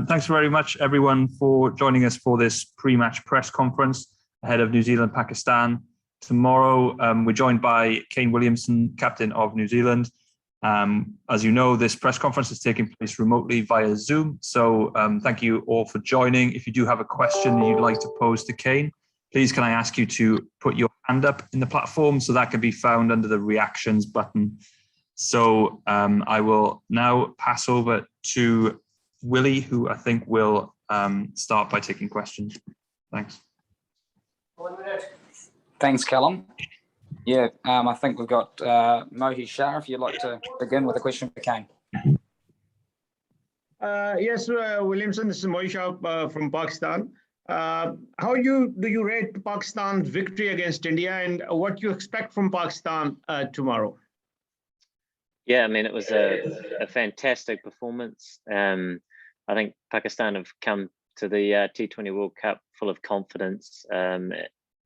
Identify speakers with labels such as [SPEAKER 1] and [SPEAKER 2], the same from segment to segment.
[SPEAKER 1] Thanks very much, everyone, for joining us for this pre-match press conference ahead of New Zealand-Pakistan. Tomorrow, we're joined by Kane Williamson, captain of New Zealand. As you know, this press conference is taking place remotely via Zoom. So thank you all for joining. If you do have a question that you'd like to pose to Kane, please can I ask you to put your hand up in the platform, so that can be found under the reactions button. So I will now pass over to Willie, who I think will start by taking questions. Thanks.
[SPEAKER 2] Thanks, Callum. Yeah, I think we've got Mohi Shah, if you'd like to begin with a question for Kane.
[SPEAKER 3] Yes, Williamson, this is Mohi Shah from Pakistan. How do you rate Pakistan's victory against India, and what you expect from Pakistan tomorrow?
[SPEAKER 4] Yeah, I mean, it was a fantastic performance. I think Pakistan have come to the T20 World Cup full of confidence,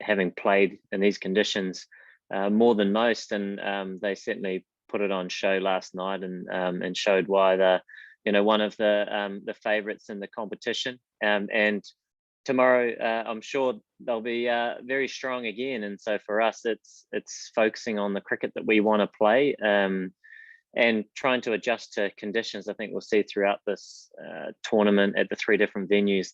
[SPEAKER 4] having played in these conditions more than most, and they certainly put it on show last night and showed why they're, one of the favourites in the competition. And tomorrow, I'm sure they'll be very strong again. And so for us, it's focusing on the cricket that we want to play. And trying to adjust to conditions. I think we'll see throughout this tournament at the 3 different venues,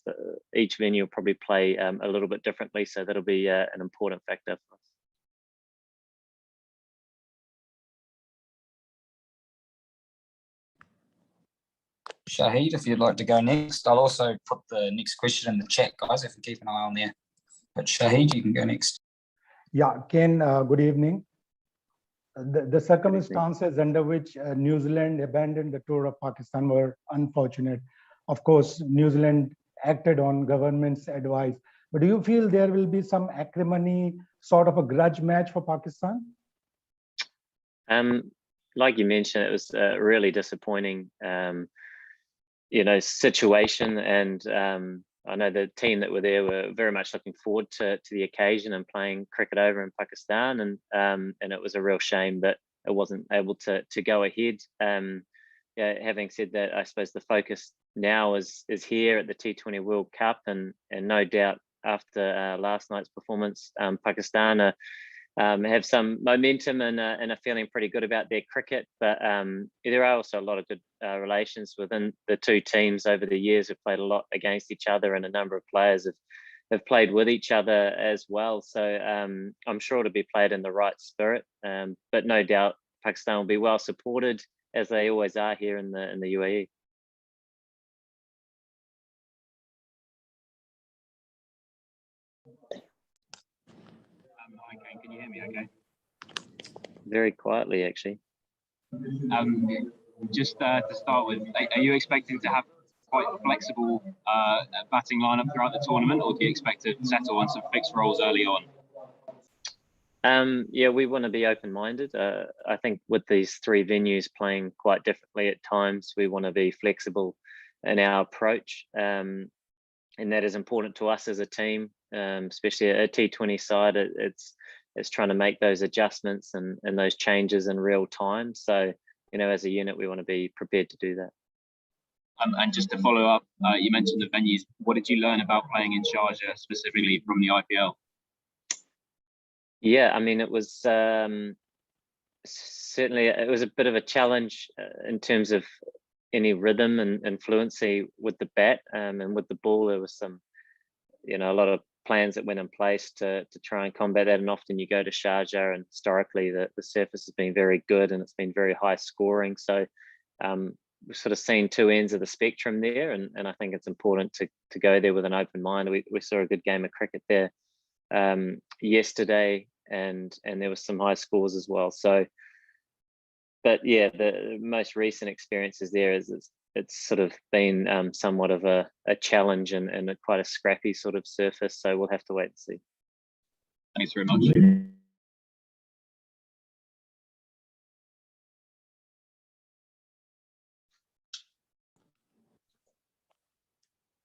[SPEAKER 4] each venue will probably play a little bit differently. So that'll be an important factor for us.
[SPEAKER 2] Shahid, if you'd like to go next. I'll also put the next question in the chat, guys, if you keep an eye on there. But Shahid, you can go next.
[SPEAKER 5] Yeah, Ken, good evening. The circumstances under which New Zealand abandoned the tour of Pakistan were unfortunate. Of course, New Zealand acted on government's advice. But do you feel there will be some acrimony, sort of a grudge match for Pakistan?
[SPEAKER 4] Like you mentioned, it was a really disappointing, situation. And I know the team that were there were very much looking forward to the occasion and playing cricket over in Pakistan, and it was a real shame that it wasn't able to go ahead. Having said that, I suppose the focus now is here at the T20 World Cup, and no doubt after last night's performance, Pakistan have some momentum and are feeling pretty good about their cricket. But there are also a lot of good relations within the 2 teams over the years. We've played a lot against each other, and a number of players have played with each other as well. So I'm sure it'll be played in the right spirit. But no doubt Pakistan will be well supported, as they always are here in the UAE.
[SPEAKER 6] Okay, can you hear me okay?
[SPEAKER 4] Very quietly, actually.
[SPEAKER 6] Just to start with, are you expecting to have quite a flexible batting lineup throughout the tournament, or do you expect to settle on some fixed roles early on?
[SPEAKER 4] Yeah, we want to be open-minded. I think with these 3 venues playing quite differently at times, we want to be flexible in our approach. And that is important to us as a team, especially a T20 side. It's trying to make those adjustments and those changes in real time. So, as a unit, we want to be prepared to do that.
[SPEAKER 6] And just to follow up, you mentioned the venues. What did you learn about playing in Sharjah specifically from the IPL?
[SPEAKER 4] Yeah, I mean, it was certainly a bit of a challenge in terms of any rhythm and fluency with the bat, and with the ball. There was some, a lot of plans that went in place to try and combat that. And often you go to Sharjah, and historically the surface has been very good and it's been very high scoring. So we've sort of seen 2 ends of the spectrum there, and I think it's important to go there with an open mind. We saw a good game of cricket there yesterday, and there was some high scores as well. So, but yeah, the most recent experiences there it's sort of been somewhat of a challenge and quite a scrappy sort of surface. So we'll have to wait and see.
[SPEAKER 6] Thanks very much.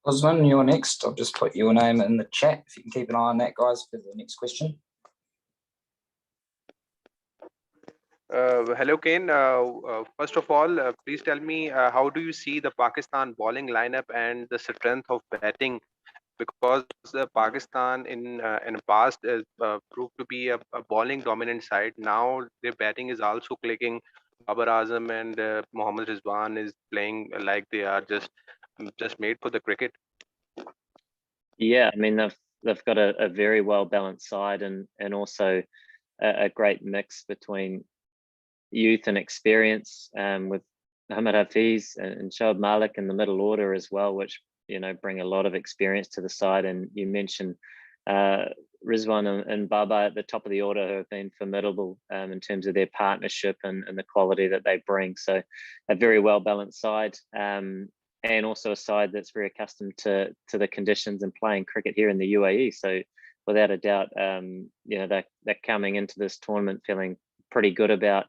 [SPEAKER 2] Osman, you're next. I'll just put your name in the chat if you can keep an eye on that, guys, for the next question.
[SPEAKER 7] Hello, Kane. First of all, please tell me how do you see the Pakistan bowling lineup and the strength of batting? Because Pakistan in the past has proved to be a bowling dominant side. Now their batting is also clicking. Babar Azam and Mohammad Rizwan is playing like they are just made for the cricket.
[SPEAKER 4] Yeah, I mean they've got a very well balanced side and also a great mix between youth and experience, with Muhammad Hafiz and Shoaib Malik in the middle order as well, which bring a lot of experience to the side. And you mentioned Rizwan and Baba at the top of the order, who have been formidable in terms of their partnership and the quality that they bring. So a very well balanced side, and also a side that's very accustomed to the conditions and playing cricket here in the UAE. So without a doubt, they're coming into this tournament feeling pretty good about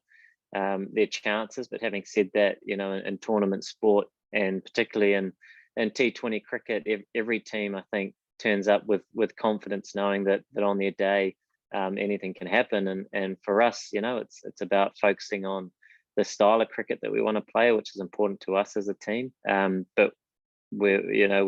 [SPEAKER 4] their chances. But having said that, in tournament sport, and particularly in T20 cricket, every team, I think, turns up with confidence, knowing that on their day anything can happen. And for us, it's about focusing on the style of cricket that we want to play, which is important to us as a team. But we know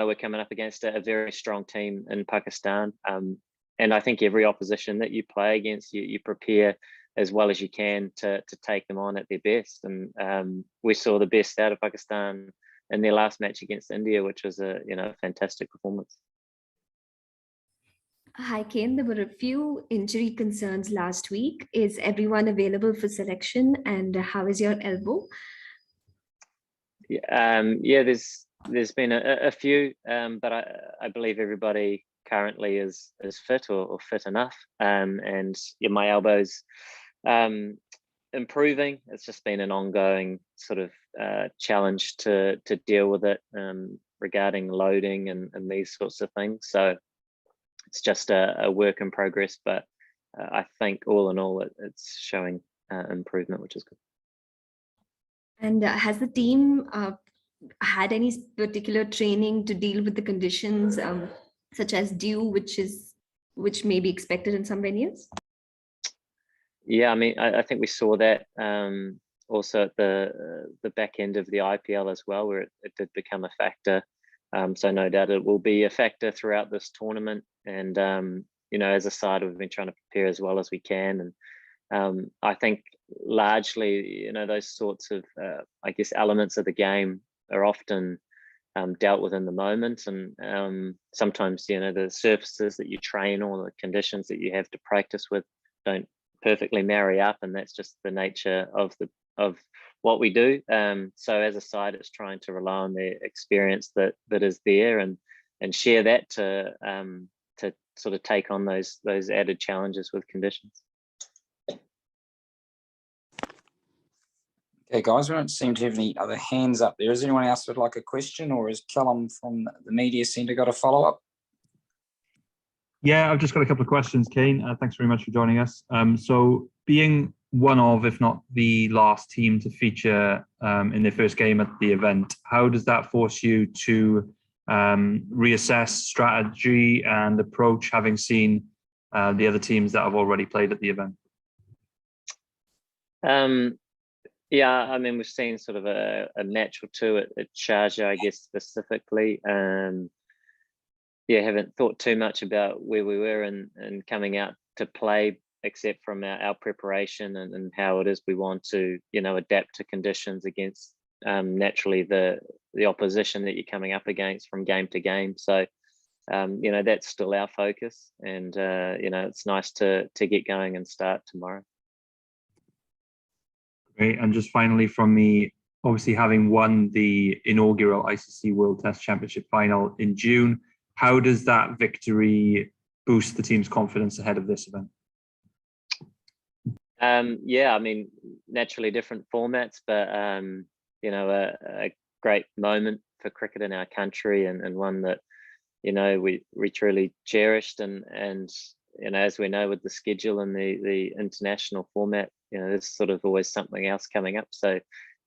[SPEAKER 4] we're coming up against a very strong team in Pakistan. And I think every opposition that you play against, you prepare as well as you can to take them on at their best. And we saw the best out of Pakistan in their last match against India, which was a fantastic performance.
[SPEAKER 8] Hi, Kane. There were a few injury concerns last week. Is everyone available for selection? And how is your elbow?
[SPEAKER 4] Yeah, there's been a few, but I believe everybody currently is fit or fit enough. And my elbow's improving. It's just been an ongoing sort of challenge to deal with it, regarding loading and these sorts of things. So it's just a work in progress, but I think all in all it's showing improvement, which is good.
[SPEAKER 8] And has the team had any particular training to deal with the conditions, such as dew, which may be expected in some venues?
[SPEAKER 4] Yeah, I mean, I think we saw that also at the back end of the IPL as well, where it did become a factor. So no doubt it will be a factor throughout this tournament. And as a side, we've been trying to prepare as well as we can. And I think largely, those sorts of, elements of the game are often dealt with in the moment. And sometimes, the surfaces that you train or the conditions that you have to practice with don't perfectly marry up, and that's just the nature of what we do. So as a side, it's trying to rely on the experience that is there and share that to sort of take on those added challenges with conditions.
[SPEAKER 2] Okay, guys, we don't seem to have any other hands up there. Is anyone else would like a question, or has Callum from the media centre got a follow-up?
[SPEAKER 1] Yeah, I've just got a couple of questions, Kane. Thanks very much for joining us. So being one of, if not the last team to feature in their first game at the event, how does that force you to reassess strategy and approach, having seen the other teams that have already played at the event?
[SPEAKER 4] Yeah, I mean, we've seen sort of a match or two at Sharjah, I guess, specifically. Haven't thought too much about where we were and coming out to play, except from our preparation and how it is we want to, adapt to conditions against naturally the opposition that you're coming up against from game to game. So, that's still our focus, and it's nice to get going and start tomorrow.
[SPEAKER 1] Great. And just finally from me, obviously having won the inaugural ICC World Test Championship final in June, how does that victory boost the team's confidence ahead of this event?
[SPEAKER 4] I mean, naturally different formats, but a great moment for cricket in our country, and one that we truly cherished. And as we know, with the schedule and the international format, there's sort of always something else coming up. So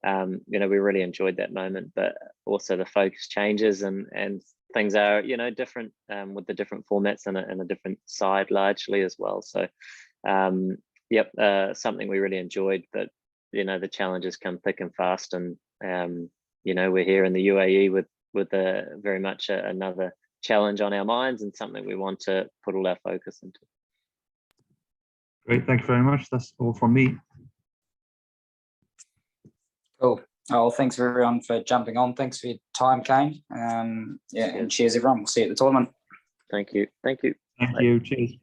[SPEAKER 4] we really enjoyed that moment, but also the focus changes and things are different with the different formats and a different side largely as well. So something we really enjoyed, but the challenges come thick and fast, and we're here in the UAE with very much another challenge on our minds, and something we want to put all our focus into.
[SPEAKER 1] Great, thank you very much. That's all from me.
[SPEAKER 2] Cool. Oh, thanks everyone for jumping on. Thanks for your time, Kane. And cheers everyone. We'll see you at the tournament.
[SPEAKER 4] Thank you. Thank you.
[SPEAKER 1] Thank you. Cheers.